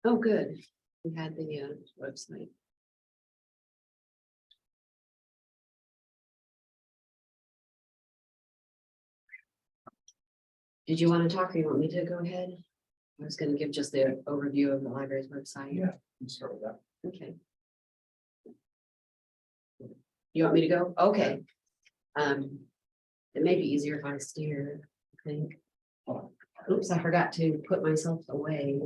Oh, good. We had the website. Did you want to talk or you want me to go ahead? I was going to give just the overview of the library's website. Yeah, let's start with that. Okay. You want me to go? Okay. It may be easier if I steer, I think. Oops, I forgot to put myself away.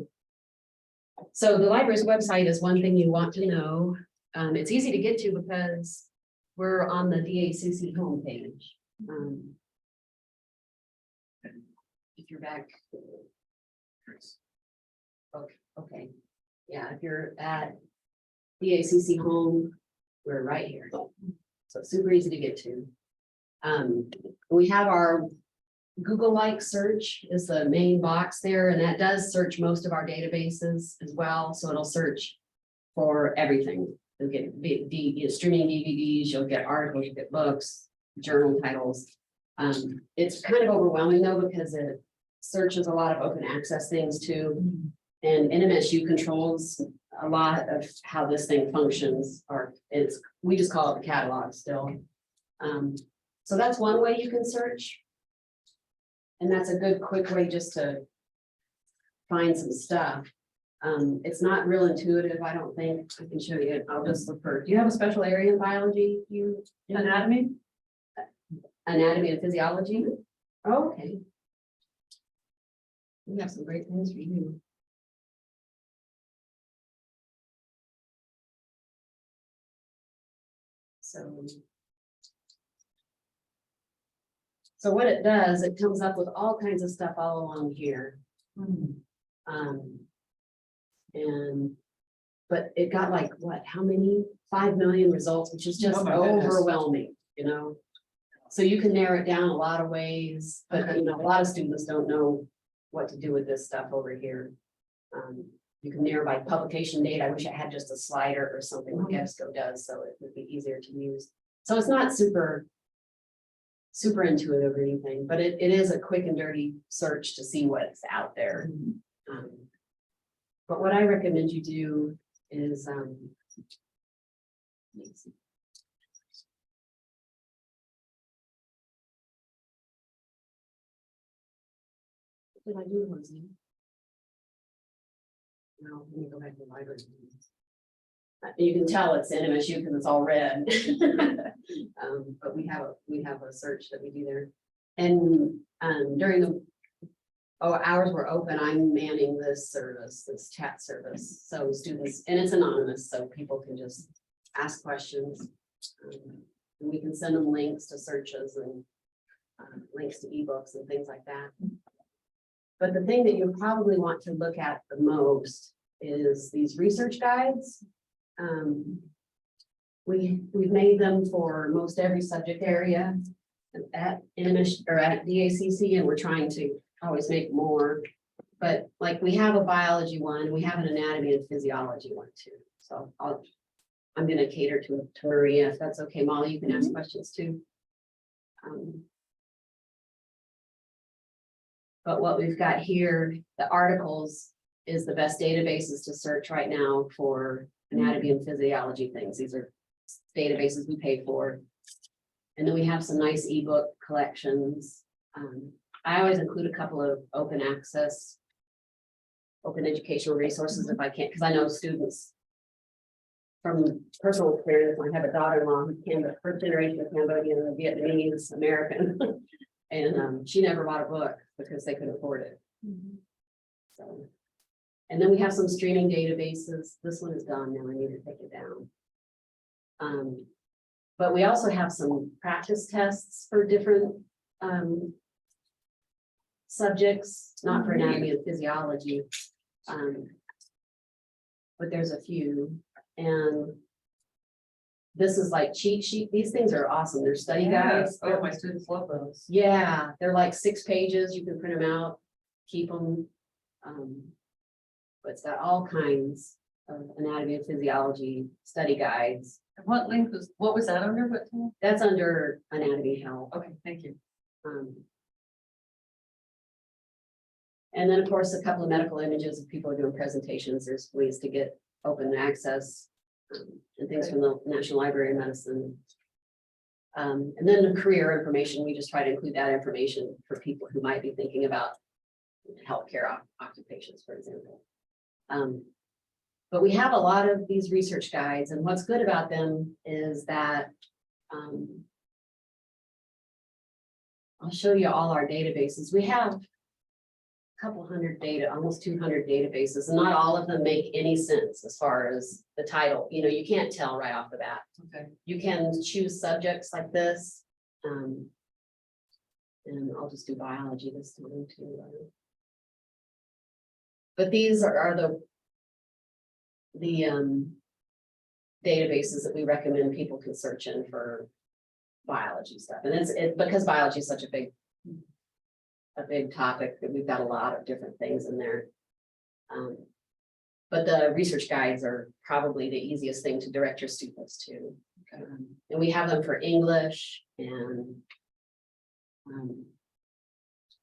So the library's website is one thing you want to know. It's easy to get to because we're on the DACC homepage. If you're back. Okay. Yeah, if you're at DACC home, we're right here. So it's super easy to get to. We have our Google-like search is the main box there, and that does search most of our databases as well. So it'll search for everything. You'll get streaming DVDs, you'll get articles, you'll get books, journal titles. It's kind of overwhelming though, because it searches a lot of open access things too. And NMSU controls a lot of how this thing functions, or we just call it the catalog still. So that's one way you can search. And that's a good quick way just to find some stuff. It's not real intuitive, I don't think. I can show you. I'll just look for. Do you have a special area in biology? Anatomy and physiology? Oh, okay. We have some great things for you. So what it does, it comes up with all kinds of stuff all along here. But it got like what, how many? 5 million results, which is just overwhelming, you know. So you can narrow it down a lot of ways, but you know, a lot of students don't know what to do with this stuff over here. You can narrow by publication date. I wish I had just a slider or something like EBSCO does, so it would be easier to use. So it's not super intuitive or anything, but it is a quick and dirty search to see what's out there. But what I recommend you do is what did I do, Lindsay? No, let me go back to the library. You can tell it's NMSU because it's all red. But we have a search that we do there. And during the hours we're open, I'm manning this service, this chat service. So students, and it's anonymous, so people can just ask questions. And we can send them links to searches and links to ebooks and things like that. But the thing that you probably want to look at the most is these research guides. We've made them for most every subject area at NMSU or at DACC, and we're trying to always make more. But like we have a biology one, we have an anatomy and physiology one too. So I'm going to cater to Maria, if that's okay. Molly, you can ask questions too. But what we've got here, the articles is the best databases to search right now for anatomy and physiology things. These are databases we pay for. And then we have some nice ebook collections. I always include a couple of open access, open educational resources if I can, because I know students from personal experience. I have a daughter-in-law who's first generation of Cambodian, Vietnamese, American, and she never bought a book because they couldn't afford it. So, and then we have some streaming databases. This one is gone now. I need to take it down. But we also have some practice tests for different subjects, not for anatomy and physiology. But there's a few, and this is like cheat sheet. These things are awesome. They're study guides. Oh, my students love those. Yeah, they're like 6 pages. You can print them out, keep them. But it's got all kinds of anatomy and physiology study guides. And what was that under? What? That's under anatomy health. Okay, thank you. And then, of course, a couple of medical images of people doing presentations. There's ways to get open access and things from the National Library of Medicine. And then the career information, we just try to include that information for people who might be thinking about healthcare occupations, for example. But we have a lot of these research guides, and what's good about them is that I'll show you all our databases. We have a couple hundred almost 200 databases, and not all of them make any sense as far as the title. You know, you can't tell right off the bat. Okay. You can choose subjects like this. And I'll just do biology this time too. But these are the databases that we recommend people can search in for biology stuff. And it's because biology is such a big topic that we've got a lot of different things in there. But the research guides are probably the easiest thing to direct your students to. And we have them for English and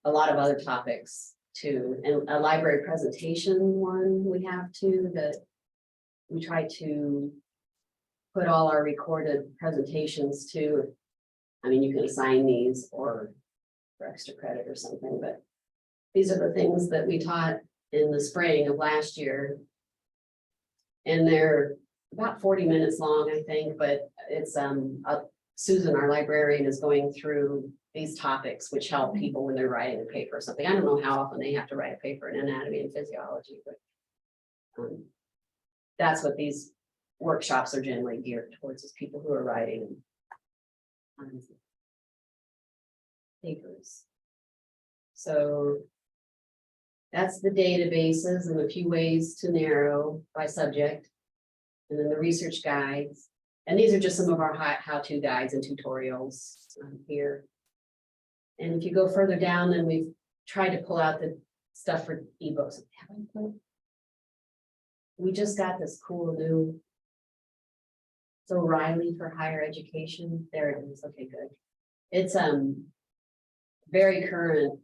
a lot of other topics too. And a library presentation one we have too, that we try to put all our recorded presentations to. I mean, you can assign these or for extra credit or something, but these are the things that we taught in the spring of last year. And they're about 40 minutes long, I think, but it's Susan, our librarian, is going through these topics which help people when they're writing a paper or something. I don't know how often they have to write a paper in anatomy and physiology, but that's what these workshops are generally geared towards, is people who are writing papers. So that's the databases and a few ways to narrow by subject. And then the research guides. And these are just some of our how-to guides and tutorials here. And if you go further down, then we've tried to pull out the stuff for ebooks. We just got this cool new. So O'Reilly for higher education. There it is. Okay, good. It's very current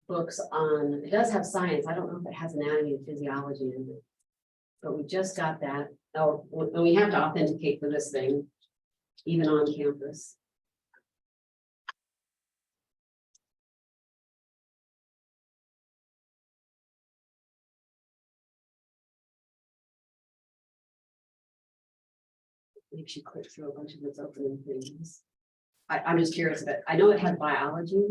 books on, it does have science. I don't know if it has anatomy and physiology in it, but we just got that. Oh, and we have to authenticate for this thing, even on campus. Makes you click through a bunch of its opening things. I'm just curious about, I know it has biology.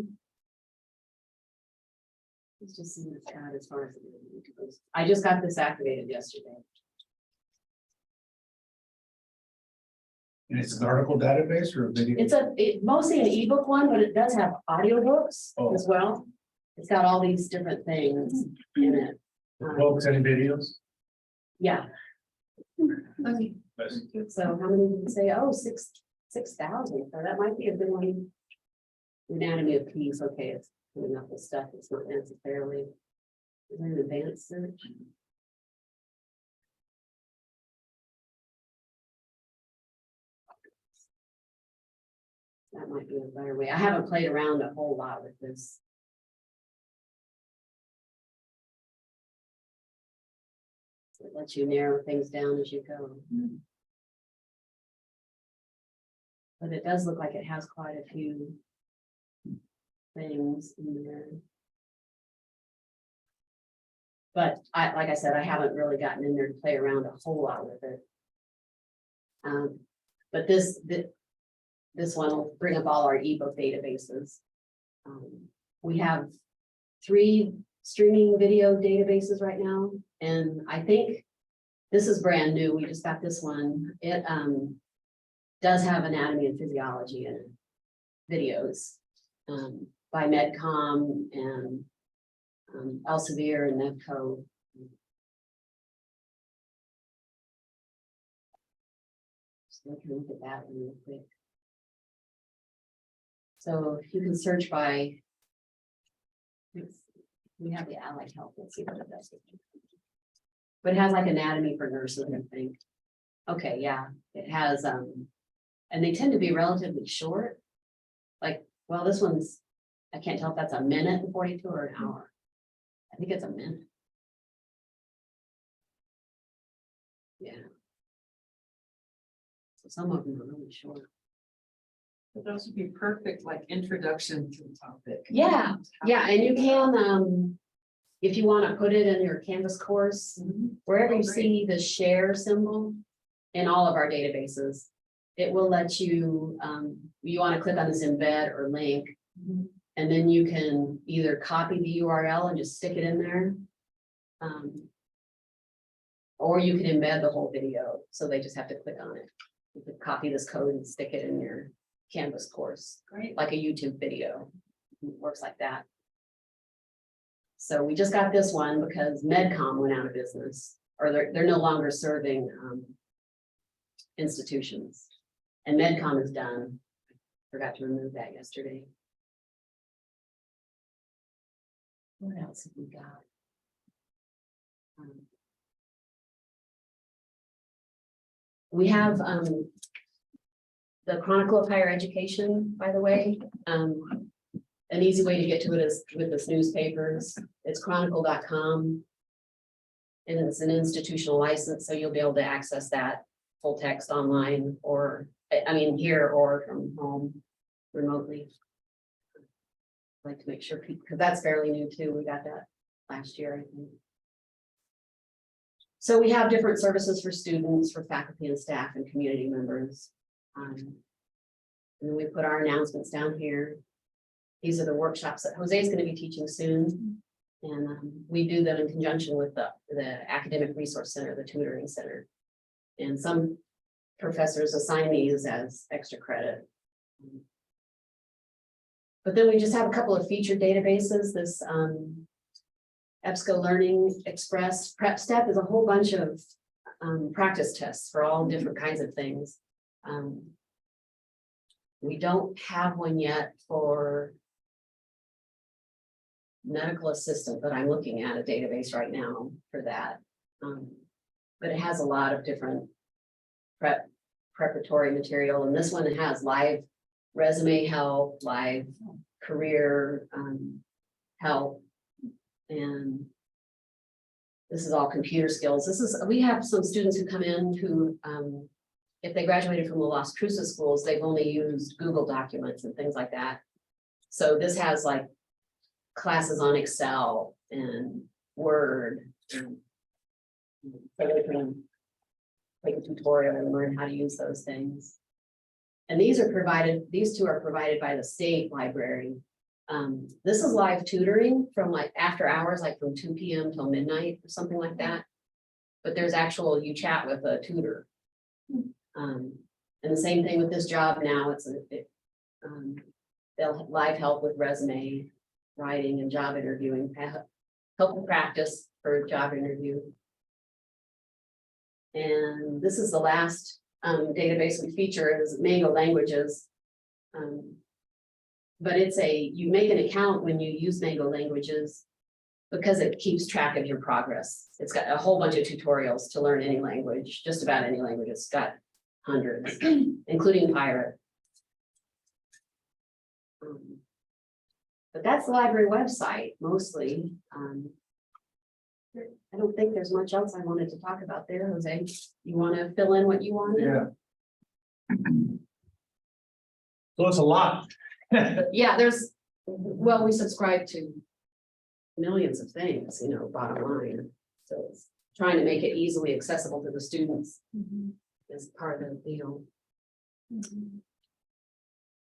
Let's just see what it's got as far as it goes. I just got this activated yesterday. And it's an article database or a video? It's mostly an ebook one, but it does have audiobooks as well. It's got all these different things in it. Books and videos? Yeah. Okay. So how many did you say? Oh, 6,000. So that might be a good one. Anatomy of peace. Okay, it's coming up with stuff. It's not necessarily. Is there an advanced search? That might be a better way. I haven't played around a whole lot with this. It lets you narrow things down as you go. But it does look like it has quite a few things in there. But like I said, I haven't really gotten in there to play around a whole lot with it. But this one will bring up all our ebook databases. We have 3 streaming video databases right now, and I think this is brand new. We just got this one. It does have anatomy and physiology in it, videos by MedCom and Elsevier and Nevco. Just look at that real quick. So if you can search by, we have the allied health. Let's see what it does. But it has like anatomy for nurses, I think. Okay, yeah, it has, and they tend to be relatively short. Like, well, this one's, I can't tell if that's a minute and 42 or an hour. I think it's a minute. Yeah. So some of them are really short. But those would be perfect, like introduction to the topic. Yeah, yeah, and you can, if you want to put it in your Canvas course, Mhm. wherever you Oh, great. see the share symbol in all of our databases, it will let you, you want to click on this embed or link, Mhm. and then you can either copy the URL and just stick it in there. Or you can embed the whole video, so they just have to click on it. You could copy this code and stick it in your Canvas course, Great. like a YouTube video. It works like that. So we just got this one because MedCom went out of business, or they're no longer serving institutions. And MedCom is done. Forgot to remove that yesterday. What else have we got? We have the Chronicle of Higher Education, by the way. An easy way to get to it is with this newspapers. It's chronicle.com. And it's an institutional license, so you'll be able to access that full text online, or, I mean, here or from home remotely. I'd like to make sure people, because that's fairly new too. We got that last year, I think. So we have different services for students, for faculty and staff and community members. And then we put our announcements down here. These are the workshops that Jose's going to be teaching soon. And we do them in conjunction with the Academic Resource Center, the Tutoring Center. And some professors assign these as extra credit. But then we just have a couple of featured databases. This EBSCO Learning Express Prep Step is a whole bunch of practice tests for all different kinds of things. We don't have one yet for medical assistant, but I'm looking at a database right now for that. But it has a lot of different preparatory material, and this one has live resume help, live career help, and this is all computer skills. We have some students who come in who, if they graduated from the Las Cruces schools, they've only used Google documents and things like that. So this has like classes on Excel and Word, and so they can take a tutorial and learn how to use those things. And these two are provided by the state library. This is live tutoring from like after hours, like from 2 p.m. till midnight or something like that. But there's actual, you chat with a tutor. And the same thing with this job now, they'll live help with resume writing and job interviewing, help with practice for a job interview. And this is the last database we feature is Mango Languages. But you make an account when you use Mango Languages because it keeps track of your progress. It's got a whole bunch of tutorials to learn any language, just about any language. It's got hundreds, including pirate. But that's the library website mostly. I don't think there's much else I wanted to talk about there, Jose. You want to fill in what you wanted? Yeah. So it's a lot. Yeah, we subscribe to millions of things, bottom line. So it's trying to make it easily accessible to the students is part of the deal.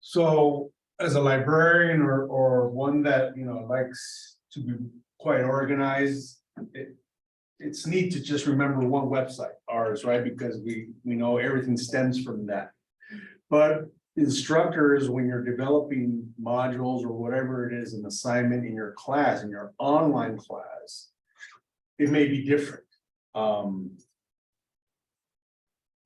So as a librarian or one that, likes to be quite organized, it's neat to just remember one website, ours, right? Because we know everything stems from that. But instructors, when you're developing modules or whatever it is, an assignment in your class, in your online class, it may be different.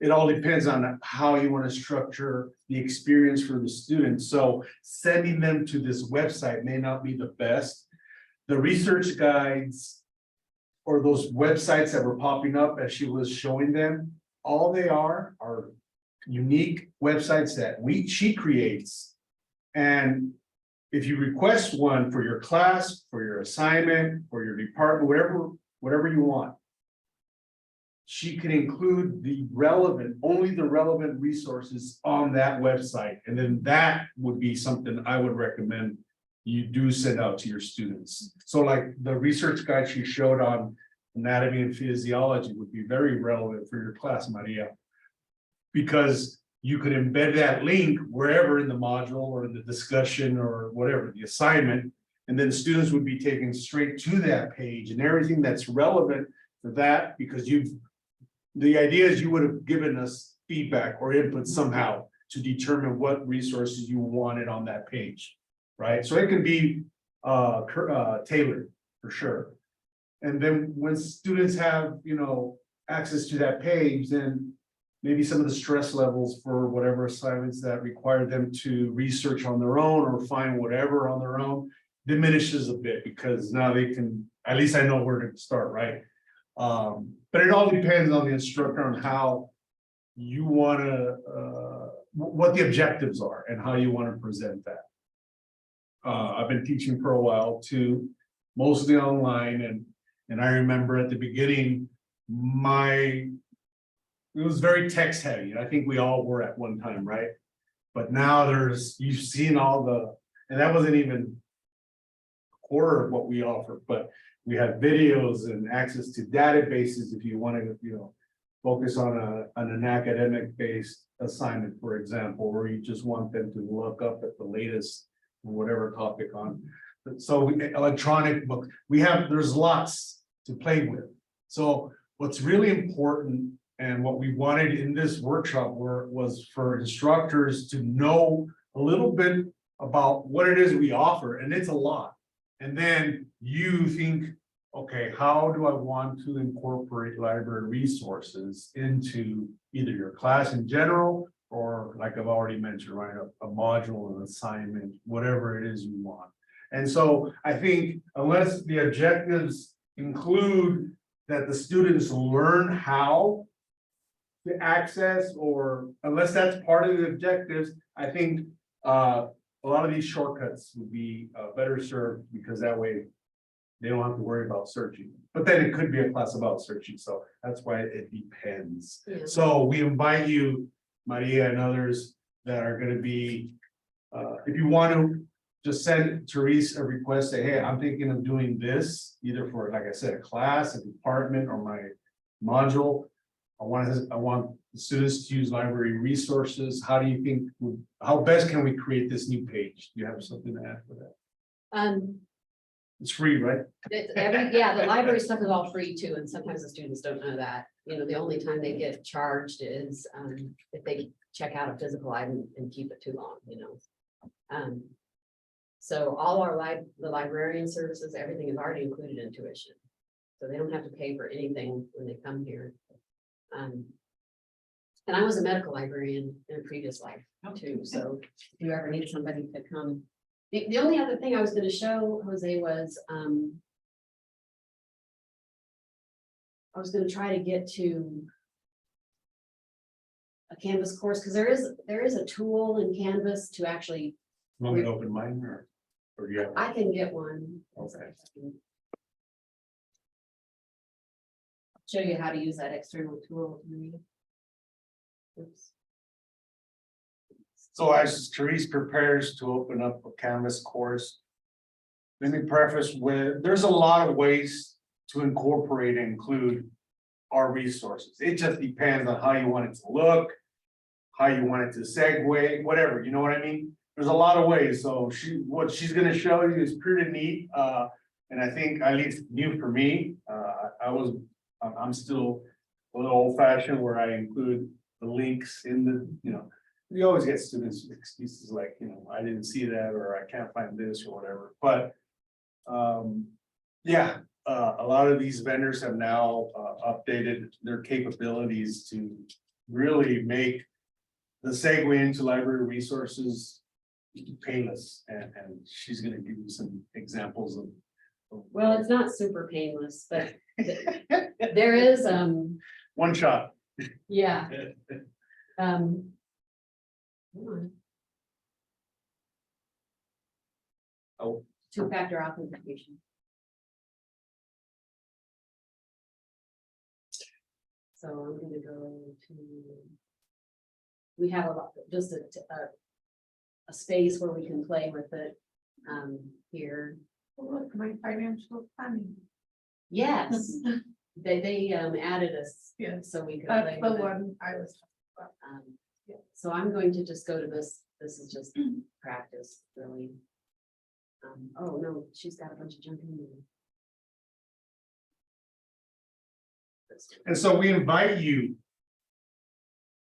It all depends on how you want to structure the experience for the students. So sending them to this website may not be the best. The research guides or those websites that were popping up as she was showing them, all they are unique websites that she creates. And if you request one for your class, for your assignment, for your department, whatever you want. She can include only the relevant resources on that website, and then that would be something I would recommend you do send out to your students. So like the research guide she showed on anatomy and physiology would be very relevant for your class, Maria. Because you could embed that link wherever in the module or the discussion or whatever, the assignment, and then students would be taken straight to that page and everything that's relevant for that, because the idea is you would have given us feedback or input somehow to determine what resources you wanted on that page, right? So it can be tailored for sure. And then when students have, access to that page, then maybe some of the stress levels for whatever assignments that require them to research on their own or find whatever on their own diminishes a bit, because now they can, at least I know where to start, right? But it all depends on the instructor on how you want to, what the objectives are and how you want to present that. I've been teaching for a while too, mostly online, and I remember at the beginning, it was very text heavy. I think we all were at one time, right? But now you've seen and that wasn't even a quarter of what we offer, but we have videos and access to databases if you want to, focus on an academic based assignment, for example, or you just want them to look up at the latest whatever topic on. So electronic books, there's lots to play with. So what's really important and what we wanted in this workshop was for instructors to know a little bit about what it is we offer, and it's a lot. And then you think, okay, how do I want to incorporate library resources into either your class in general, or like I've already mentioned, right, a module, an assignment, whatever it is you want. And so I think unless the objectives include that the students learn how to access, or unless that's part of the objectives, I think a lot of these shortcuts would be better served, because that way they don't have to worry about searching. But then it could be a class about searching, so that's why it depends. Yeah. So we invite you, Maria and others that are going to be, if you want to just send Therese a request, say, hey, I'm thinking of doing this, either for, like I said, a class, a department, or my module. I want the students to use library resources. How do you think, how best can we create this new page? Do you have something to add for that? It's free, right? The library stuff is all free too, and sometimes the students don't know that. The only time they get charged is if they check out a physical item and keep it too long, So all the librarian services, everything is already included in tuition. So they don't have to pay for anything when they come here. And I was a medical librarian in a previous life too, so if you ever need somebody to come. The only other thing I was going to show Jose was I was going to try to get to a Canvas course, because there is a tool in Canvas to actually. Want me to open mine, or do you have? I can get one. Okay. Show you how to use that external tool. Oops. So as Therese prepares to open up a Canvas course, let me preface with, there's a lot of ways to incorporate and include our resources. It just depends on how you want it to look, how you want it to segue, whatever, you know what I mean? There's a lot of ways. So what she's going to show you is pretty neat. And I think at least new for me, I'm still a little old fashioned where I include the links in the, you always get students with excuses like, I didn't see that, or I can't find this or whatever. But yeah, a lot of these vendors have now updated their capabilities to really make the segue into library resources painless. And she's going to give you some examples of. Well, it's not super painless, but there is one shot. Yeah. Hold on. Oh, two-factor authentication. So I'm gonna go to. We have a lot, just a space where we can play with it, here. Oh, look, my financial planning. Yes, they added us, Yes, so we could that's play the with it. one I was talking Yeah, so I'm going to just go to this, this is just practice, really. Oh, no, she's got a bunch of junk in there. and so we invite you.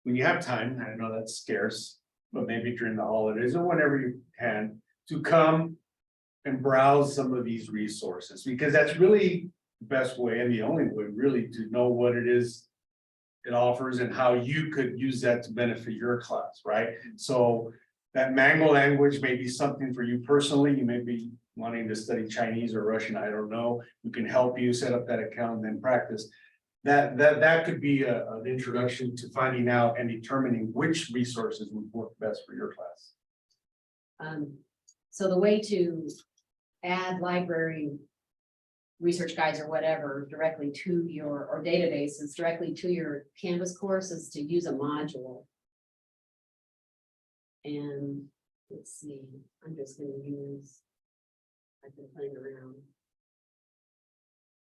When you have time, I know that's scarce, but maybe during the holidays or whenever you can, to come. And browse some of these resources, because that's really the best way and the only way really to know what it is. It offers and how you could use that to benefit your class, right? So that Mango language may be something for you personally. You may be wanting to study Chinese or Russian, I don't know. We can help you set up that account and then practice. That could be an introduction to finding out and determining which resources would work best for your class. So the way to add library research guides or whatever directly to your, or databases directly to your Canvas course is to use a module. And let's see, I'm just gonna use, I've been playing around.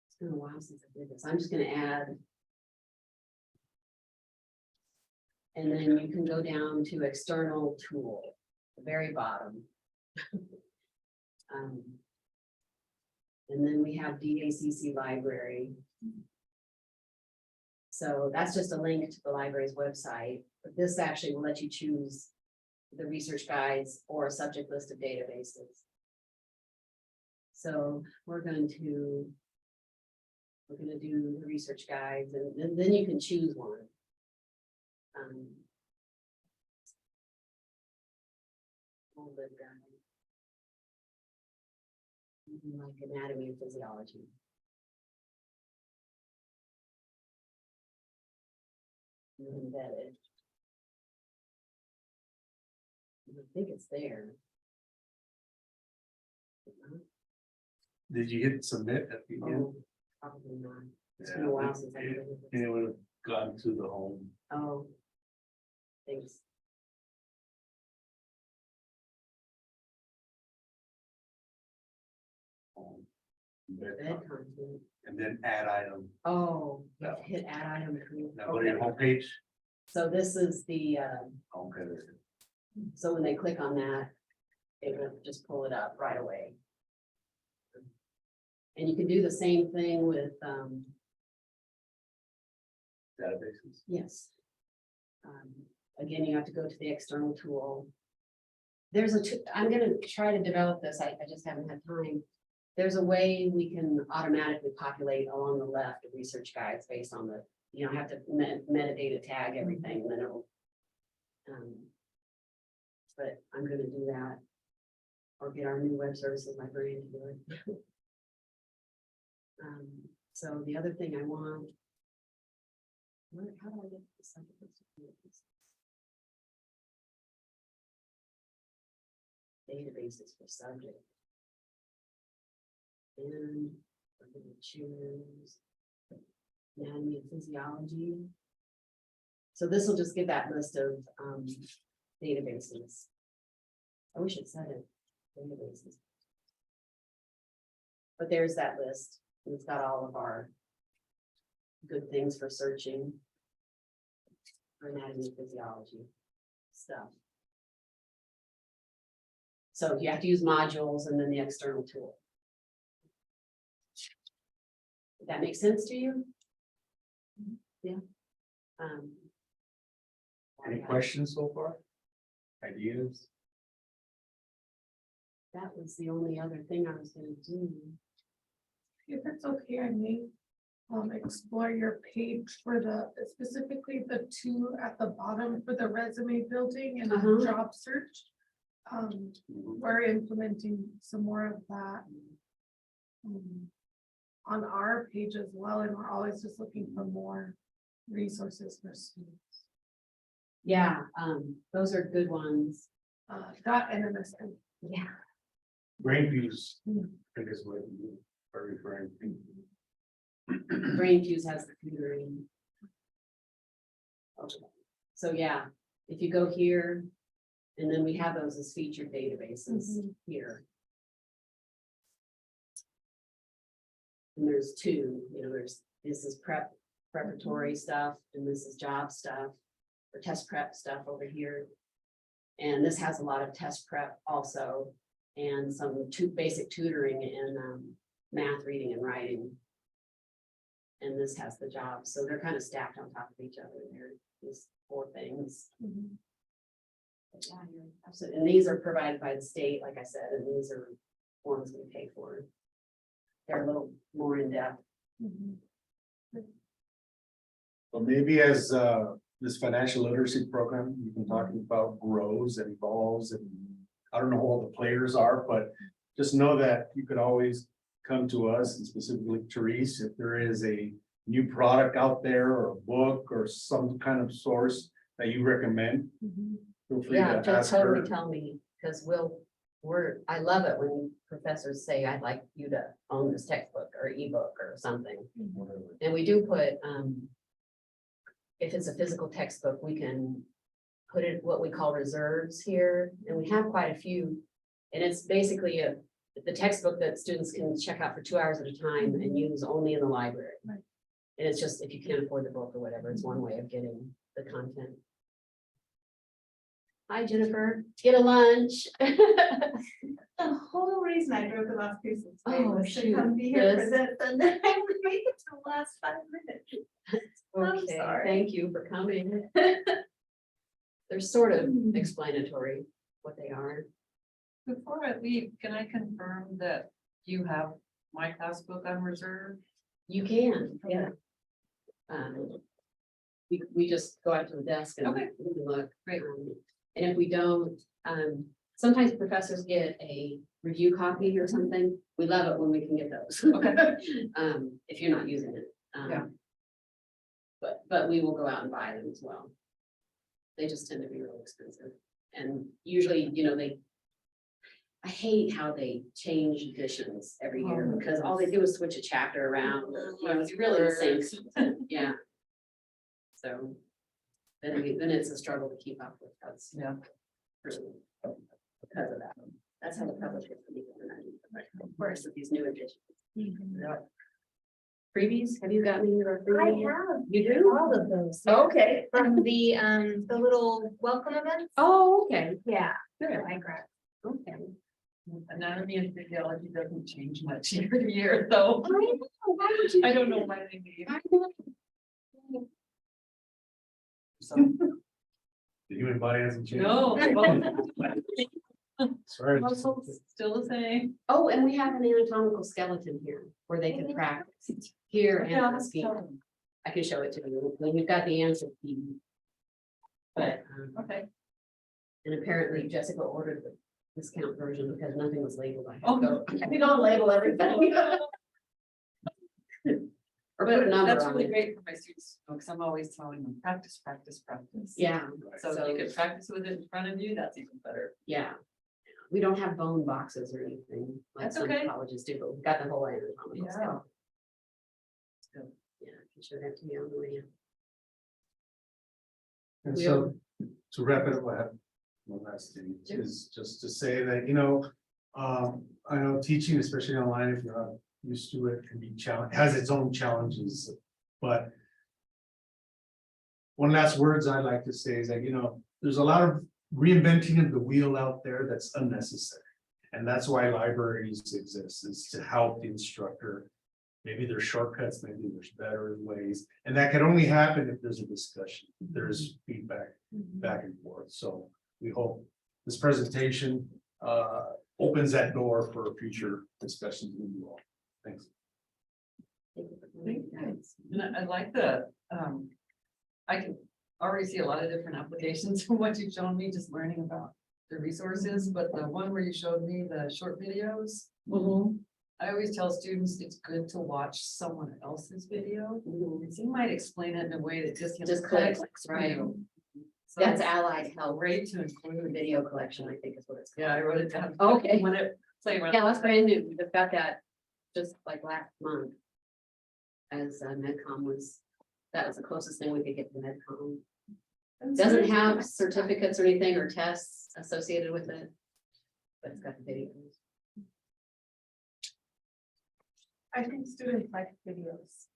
It's been a while since I did this. I'm just gonna add. And then you can go down to external tool, the very bottom. And then we have DACC Library. So that's just a link to the library's website, but this actually will let you choose the research guides or a subject list of databases. So we're gonna do the research guides, and then you can choose one. All the guides. Like anatomy and physiology. Embedded. I think it's there. Did you hit submit at the end? Oh, probably not. It's been a while since I did And this. it would have gone to the home. Oh. Thanks. Ed content. And then add item. Oh, you have to hit add item. Now go to your Okay. homepage. So this is the, Okay. so when they click on that, it will just pull it up right away. And you can do the same thing with, Databases. yes. Again, you have to go to the external tool. There's I'm gonna try to develop this, I just haven't had time. There's a way we can automatically populate along the left of research guides based on the, you don't have to metadata tag everything, and then it'll. But I'm gonna do that. Or get our new web services librarian to do it. So the other thing I want. How do I get this? Databases for subject. And we're gonna choose anatomy and physiology. So this will just give that list of databases. I wish it said it, databases. But there's that list, and it's got all of our good things for searching for anatomy and physiology stuff. So you have to use modules and then the external tool. Does that make sense to you? Yeah. Any questions so far? Ideas? That was the only other thing I was gonna do. If it's okay, I may explore your page for the, specifically the two at the bottom for the resume building and the job search. We're implementing some more of that on our page as well, and we're always just looking for more resources for students. Yeah, those are good ones. NMSN. Yeah. Brain fuse, I think is what you are referring to. Brain Fuse has the tutoring. Okay. So yeah, if you go here, and then we have those as featured databases here. And there's two, this is preparatory stuff, and this is job stuff, or test prep stuff over here. And this has a lot of test prep also, and some basic tutoring in math, reading, and writing. And this has the job, so they're kind of stacked on top of each other. There, these four things. But yeah, you're absolutely, and these are provided by the state, like I said, and these are ones we pay for. They're a little more in depth. Well, maybe as this financial literacy program you've been talking about grows and evolves, and I don't know who all the players are, but just know that you could always come to us, and specifically Therese, if there is a new product out there or a book or some kind of source that you recommend. Feel free Yeah, to just ask her. totally tell me, because I love it when professors say, I'd like you to own this textbook or ebook or something. And we do put, if it's a physical textbook, we can put it what we call reserves here, and we have quite a few. And it's basically the textbook that students can check out for 2 hours at a time and use only in the library. Right. And it's just, if you can't afford the book or whatever, it's one way of getting the content. Hi, Jennifer, get a lunch. The whole reason I drove the last piece of today Oh, was to shoot. come be here for Yes. this, and then I would make it to the last 5 minutes. I'm Okay, sorry. thank you for coming. They're sort of explanatory what they are. Before I leave, can I confirm that you have my class book on reserve? You can, yeah. We just go out to the desk and Okay. we can look. Great. And if we don't, sometimes professors get a review copy or something. We love it when we can get those. Okay. If you're not using it. Yeah. But we will go out and buy them as well. They just tend to be really expensive. And usually, I hate how they change editions every year, Oh, because all they do is switch a chapter around. It's really the same content, yeah. So then it's a struggle to keep up with us. Yeah. Because of that. That's how the publishers can of course, with these new editions. Yeah. Freebies, have you gotten any of our I freebies? have You do? all of those. Okay. From the little welcome events. Oh, okay, Yeah, good, I grabbed. okay. Anatomy and physiology doesn't change much year to year, though. Why would you? I don't know why they need. I know. So, The human body hasn't changed. no, Sorry. still the same. Oh, and we have an anatomical skeleton here where they can practice here and on the scheme. I can show it to you when you've got the answer key. But, Okay. and apparently Jessica ordered the discount version because nothing was labeled. I Oh, have to go, we don't label everything. Or put a But number that's on really it. great for my students, because I'm always telling them, practice, practice, practice. Yeah, So if you can practice with it in front of you, that's even better. yeah. We don't have bone boxes or anything like That's some okay. colleges do, but we've got the whole anatomical Yeah. skeleton. Good. Yeah, I can show that to you on the way in. And We so, to wrap it up, I have one last thing, is just to say that, I know teaching, especially online, if you're not used to it, can be has its own challenges, but one last words I'd like to say is that, there's a lot of reinventing of the wheel out there that's unnecessary. And that's why libraries exist, is to help the instructor. Maybe there's shortcuts, maybe there's better ways, and that can only happen if there's a discussion, there's feedback back and forth. So we hope this presentation opens that door for future discussions with you all. Thanks. And I like I can already see a lot of different applications from what you've shown me, just learning about the resources, but the one where you showed me the short videos. I always tell students it's good to watch someone else's video, because you might explain it in a way that just. Just clicks, right. So That's it's allied help. great to include. Video collection, I think is what it's called. Yeah, I wrote it down. Okay. When it Play around. Yeah, that's brand new. We've got that just like last month. As MedCom was, that was the closest thing we could get to MedCom. Doesn't have certificates or anything or tests associated with it. But it's got the videos. I think students like videos.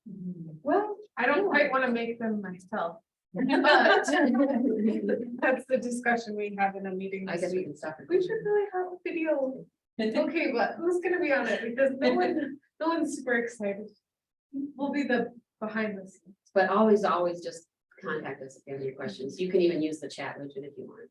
Well, I don't quite want to make them myself. But that's the discussion we have in a meeting I this guess we week. can stop. We should really have a video. Okay, but who's gonna be on it? Because no one's super excited. We'll be the behind the scenes. But always just contact us if you have any questions. You can even use the chat widget if you want.